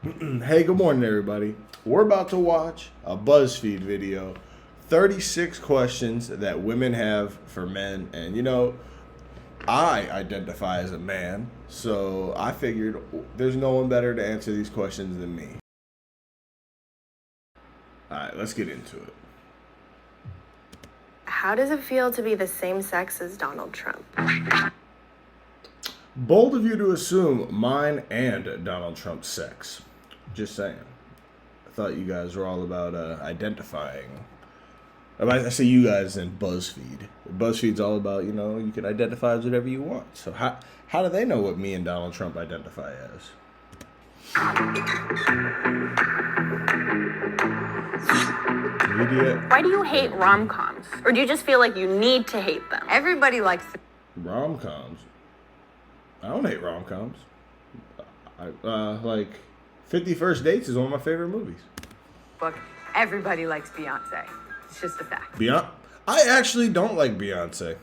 Hey, good morning, everybody. We're about to watch a Buzzfeed video, 36 questions that women have for men. And I identify as a man, so I figured there's no one better to answer these questions than me. All right, let's get into it. How does it feel to be the same sex as Donald Trump? Bold of you to assume mine and Donald Trump's sex. Just saying. I thought you guys were all about identifying. I say you guys in BuzzFeed. BuzzFeed's all about, you can identify as whatever you want. So how do they know what me and Donald Trump identify as? Media. Why do you hate rom-coms? Or do you just feel like you need to hate them? Everybody likes them. Rom-coms? I don't hate rom-coms. Like 50 First Dates is one of my favorite movies. Look, everybody likes Beyonce. It's just a fact. I actually don't like Beyonce,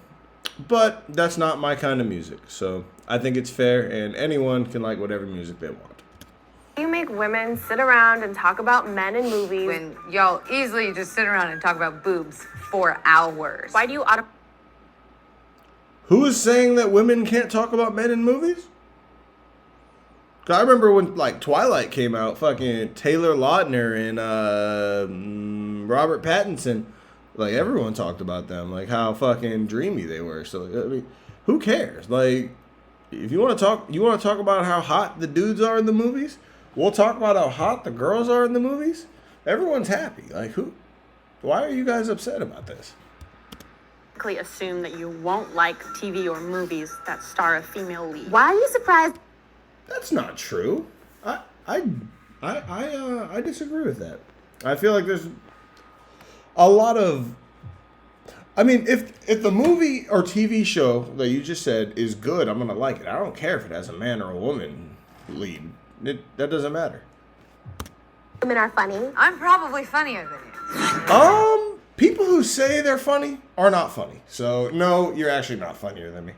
but that's not my kind of music. So I think it's fair, and anyone can like whatever music they want. You make women sit around and talk about men in movies. When y'all easily just sit around and talk about boobs for hours. Why do you Who is saying that women can't talk about men in movies? 'Cause I remember when Twilight came out, fucking Taylor Lautner and Robert Pattinson, everyone talked about them, how fucking dreamy they were. So I mean, who cares? If you want to talk about how hot the dudes are in the movies, we'll talk about how hot the girls are in the movies. Everyone's happy. Why are you guys upset about this? assume that you won't like TV or movies that star a female lead? Why are you surprised? That's not true. I disagree with that. I feel like there's a lot of. I mean, if the movie or TV show that you just said is good, I'm gonna like it. I don't care if it has a man or a woman lead. That doesn't matter. Women are funny. I'm probably funnier than you. People who say they're funny are not funny. So no, you're actually not funnier than me.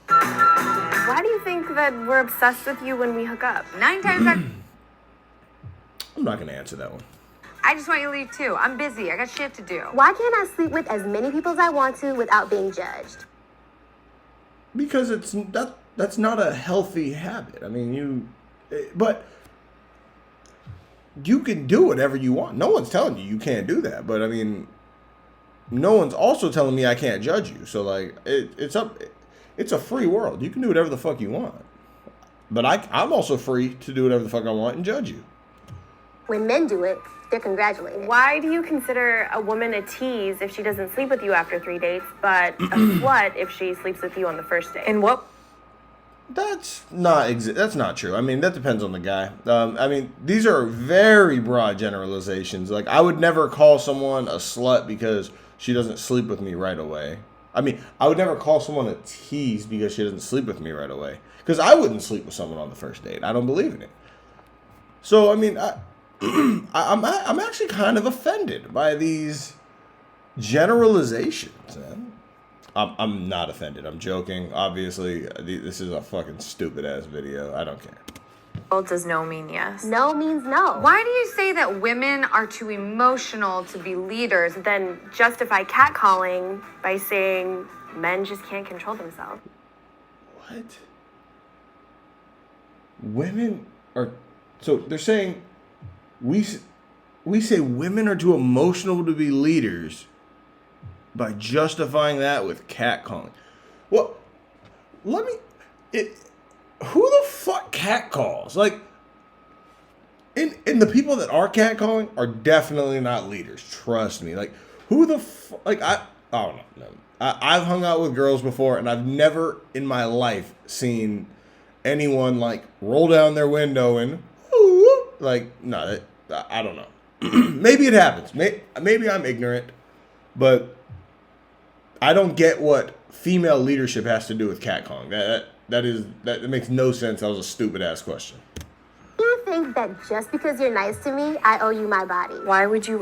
Why do you think that we're obsessed with you when we hook up? 9 times out. I'm not gonna answer that one. I just want you to leave too. I'm busy. I got shit to do. Why can't I sleep with as many people as I want to without being judged? Because that's not a healthy habit. I mean, but you can do whatever you want. No one's telling you can't do that. But I mean, no one's also telling me I can't judge you. So it's a free world. You can do whatever the fuck you want. But I'm also free to do whatever the fuck I want and judge you. When men do it, they're congratulated. Why do you consider a woman a tease if she doesn't sleep with you after 3 dates, but a slut if she sleeps with you on the first date? And what? That's not true. I mean, that depends on the guy. I mean, these are very broad generalizations. I would never call someone a slut because she doesn't sleep with me right away. I mean, I would never call someone a tease because she doesn't sleep with me right away. Because I wouldn't sleep with someone on the first date. I don't believe in it. So, I mean, I'm actually kind of offended by these generalizations, man. I'm not offended. I'm joking. Obviously, this is a fucking stupid ass video. I don't care. Well, does no mean yes? No means no. Why do you say that women are too emotional to be leaders? Then justify catcalling by saying men just can't control themselves. What? Women are... So they're saying we say women are too emotional to be leaders by justifying that with catcalling. Well, who the fuck catcalls? And the people that are catcalling are definitely not leaders. Trust me. Who the fuck? I don't know. I've hung out with girls before, and I've never in my life seen anyone roll down their window and no. I don't know. Maybe it happens. Maybe I'm ignorant, but I don't get what female leadership has to do with catcalling. That makes no sense. That was a stupid ass question. Do you think that just because you're nice to me, I owe you my body? Why would you...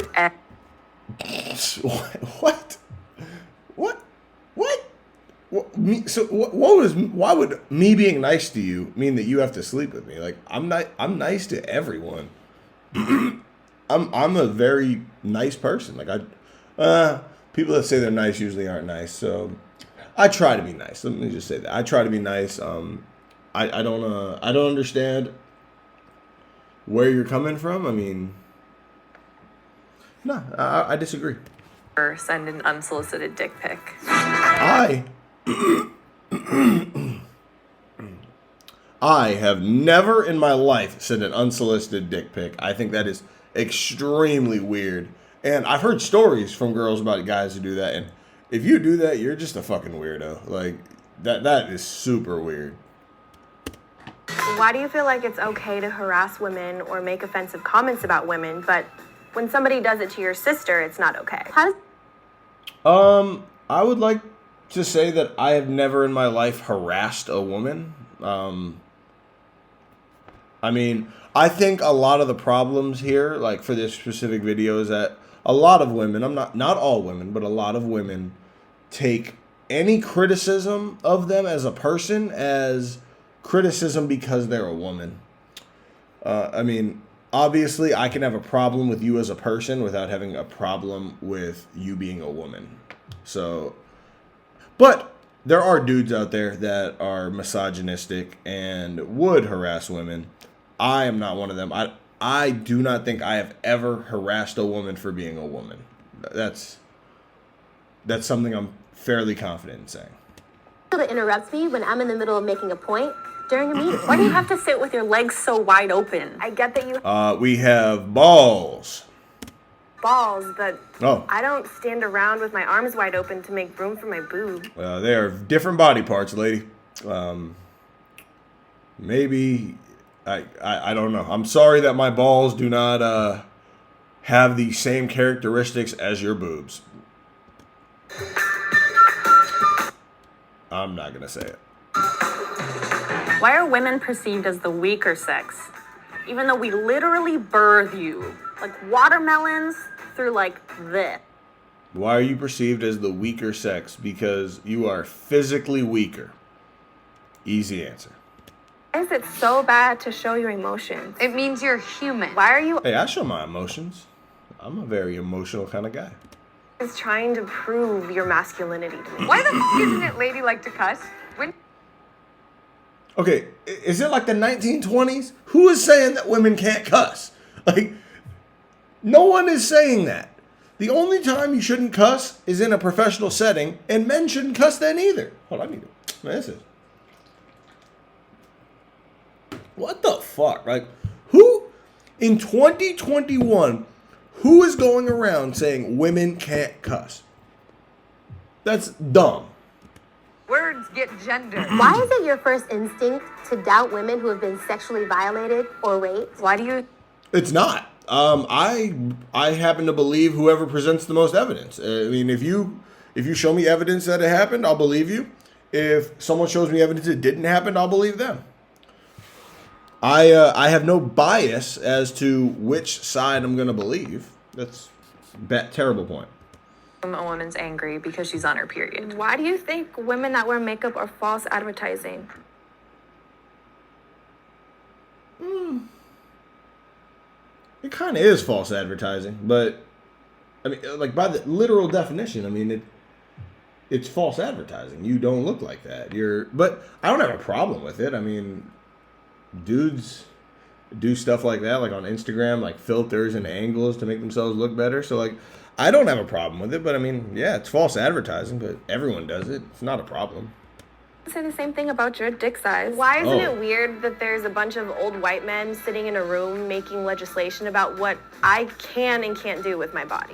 What? why would me being nice to you mean that you have to sleep with me? Like, I'm nice to everyone. I'm a very nice person. Like, people that say they're nice usually aren't nice. So I try to be nice. Let me just say that. I try to be nice. I don't understand where you're coming from. I mean, no, I disagree. Or send an unsolicited dick pic. I have never in my life sent an unsolicited dick pic. I think that is extremely weird. And I've heard stories from girls about guys who do that. And if you do that, you're just a fucking weirdo. Like, that is super weird. Why do you feel like it's okay to harass women or make offensive comments about women, but when somebody does it to your sister, it's not okay? I would like to say that I have never in my life harassed a woman. I mean, I think a lot of the problems here, like for this specific video, is that a lot of women, not all women, but a lot of women take any criticism of them as a person as criticism because they're a woman. I mean, obviously, I can have a problem with you as a person without having a problem with you being a woman. So, but there are dudes out there that are misogynistic and would harass women. I am not one of them. I do not think I have ever harassed a woman for being a woman. That's something I'm fairly confident in saying. That interrupts me when I'm in the middle of making a point during a meeting. Why do you have to sit with your legs so wide open? I get that you We have balls. balls, but Oh. I don't stand around with my arms wide open to make room for my boob. They are different body parts, lady. Maybe I don't know. I'm sorry that my balls do not have the same characteristics as your boobs. I'm not gonna say it. Why are women perceived as the weaker sex? Even though we literally birth you. Like watermelons through like this. Why are you perceived as the weaker sex? Because you are physically weaker. Easy answer. Why is it so bad to show your emotions? It means you're human. Why are you Hey, I show my emotions. I'm a very emotional kind of guy. always trying to prove your masculinity to me? Why the f isn't it ladylike to cuss? When Okay, is it like the 1920s? Who is saying that women can't cuss? Like, no one is saying that. The only time you shouldn't cuss is in a professional setting, and men shouldn't cuss then either. Hold on, I need to. Man, this is. What the fuck? Like, who in 2021, who is going around saying women can't cuss? That's dumb. words get gendered. Why is it your first instinct to doubt women who have been sexually violated or raped? Why do you It's not. I happen to believe whoever presents the most evidence. I mean, if you show me evidence that it happened, I'll believe you. If someone shows me evidence it didn't happen, I'll believe them. I have no bias as to which side I'm going to believe. That's a terrible point. a woman's angry because she's on her period? Why do you think women that wear makeup are false advertising? It kind of is false advertising, but I mean, like by the literal definition, I mean it's false advertising. You don't look like that. But I don't have a problem with it. I mean, dudes do stuff like that, like on Instagram, like filters and angles to make themselves look better. So like, I don't have a problem with it. But I mean, yeah, it's false advertising, but everyone does it. It's not a problem. Say the same thing about your dick size. Why isn't Oh. it weird that there's a bunch of old white men sitting in a room making legislation about what I can and can't do with my body?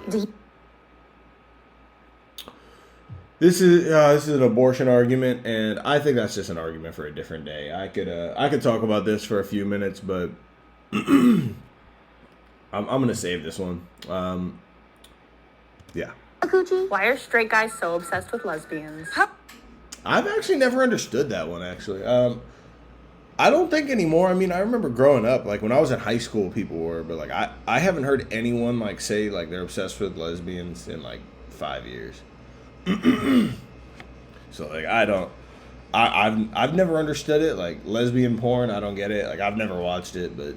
This is an abortion argument, and I think that's just an argument for a different day. I could talk about this for a few minutes, but I'm gonna save this one. Yeah. Coochie? Why are straight guys so obsessed with lesbians? I've actually never understood that one, actually. I don't think anymore. I mean, I remember growing up, like when I was in high school, people were, but like I haven't heard anyone like say like they're obsessed with lesbians in like 5 years. So like I don't I've never understood it. Like lesbian porn, I don't get it. Like I've never watched it, but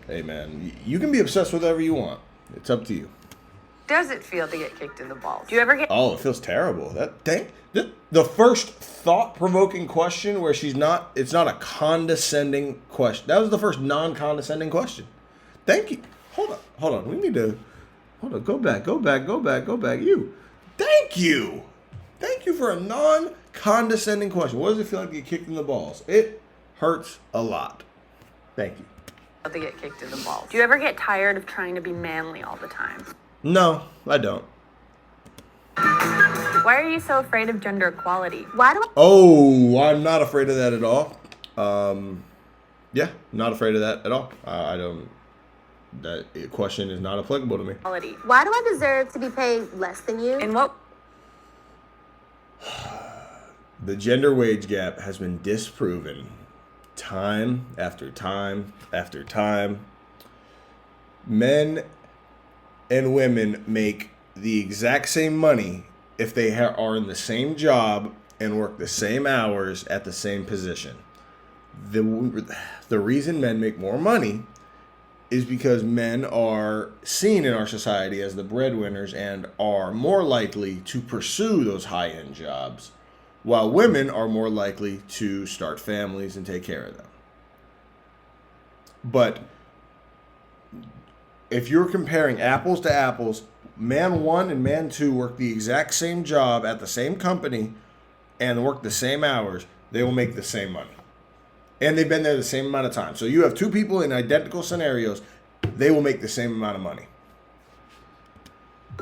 hey, man, you can be obsessed with whatever you want. It's up to you. Does it feel to get kicked in the balls? Do you ever get Oh, it feels terrible. The first thought-provoking question where it's not a condescending question. That was the first non-condescending question. Thank you. Hold on. We need to, go back. You. Thank you. Thank you for a non-condescending question. What does it feel like to get kicked in the balls? It hurts a lot. Thank you. To get kicked in the balls? do you ever get tired of trying to be manly all the time? No, I don't. Why are you so afraid of gender equality? Why do I Oh, I'm not afraid of that at all. Yeah, not afraid of that at all. I don't. That question is not applicable to me. Equality. why do I deserve to be paid less than you? And what The gender wage gap has been disproven time after time after time. Men and women make the exact same money if they are in the same job and work the same hours at the same position. The reason men make more money is because men are seen in our society as the breadwinners and are more likely to pursue those high-end jobs, while women are more likely to start families and take care of them. But if you're comparing apples to apples, man 1 and man 2 work the exact same job at the same company and work the same hours, they will make the same money. And they've been there the same amount of time. So you have two people in identical scenarios, they will make the same amount of money.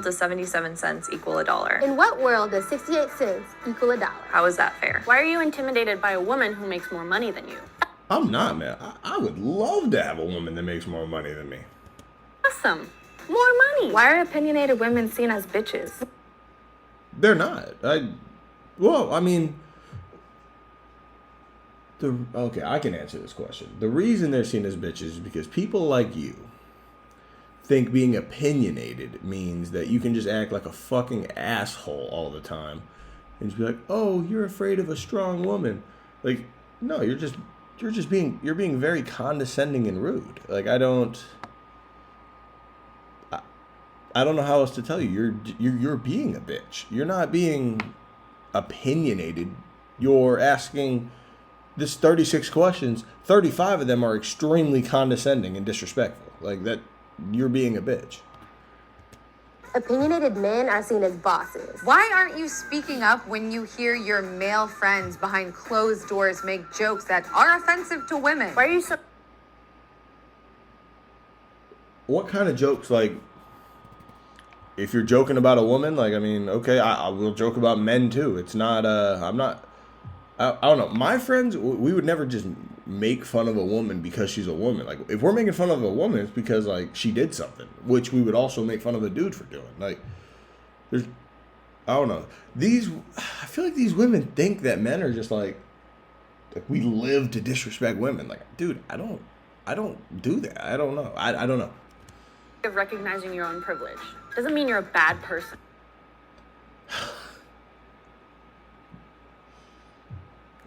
Does 77 cents equal $1? In what world does 68 cents equal $1? How is that fair? Why are you intimidated by a woman who makes more money than you? I'm not, man. I would love to have a woman that makes more money than me. Awesome. More money. Why are opinionated women seen as bitches? They're not. I can answer this question. The reason they're seen as bitches is because people like you think being opinionated means that you can just act like a fucking asshole all the time and just be like, "Oh, you're afraid of a strong woman." Like, no, you're being very condescending and rude. Like, I don't know how else to tell you. You're being a bitch. You're not being opinionated. You're asking this 36 questions. 35 of them are extremely condescending and disrespectful. Like that, you're being a bitch. Opinionated men are seen as bosses. Why aren't you speaking up when you hear your male friends behind closed doors make jokes that are offensive to women? Why are you so What kind of jokes? Like, if you're joking about a woman, like, I mean, okay, I will joke about men too. It's not, I don't know. My friends, we would never just make fun of a woman because she's a woman. Like, if we're making fun of a woman, it's because, like, she did something, which we would also make fun of a dude for doing. Like, I don't know. I feel like these women think that men are just like we live to disrespect women. Like, dude, I don't do that. I don't know. I don't know. of recognizing your own privilege? Doesn't mean you're a bad person.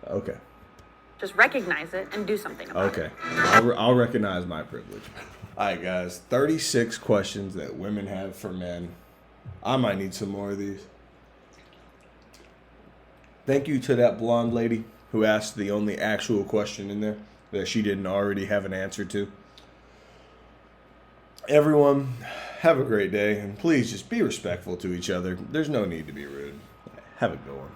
Okay. Just recognize it and do something about it. Okay. I'll recognize my privilege. All right, guys. 36 questions that women have for men. I might need some more of these. Thank you to that blonde lady who asked the only actual question in there that she didn't already have an answer to. Everyone, have a great day, and please just be respectful to each other. There's no need to be rude. Have a good one.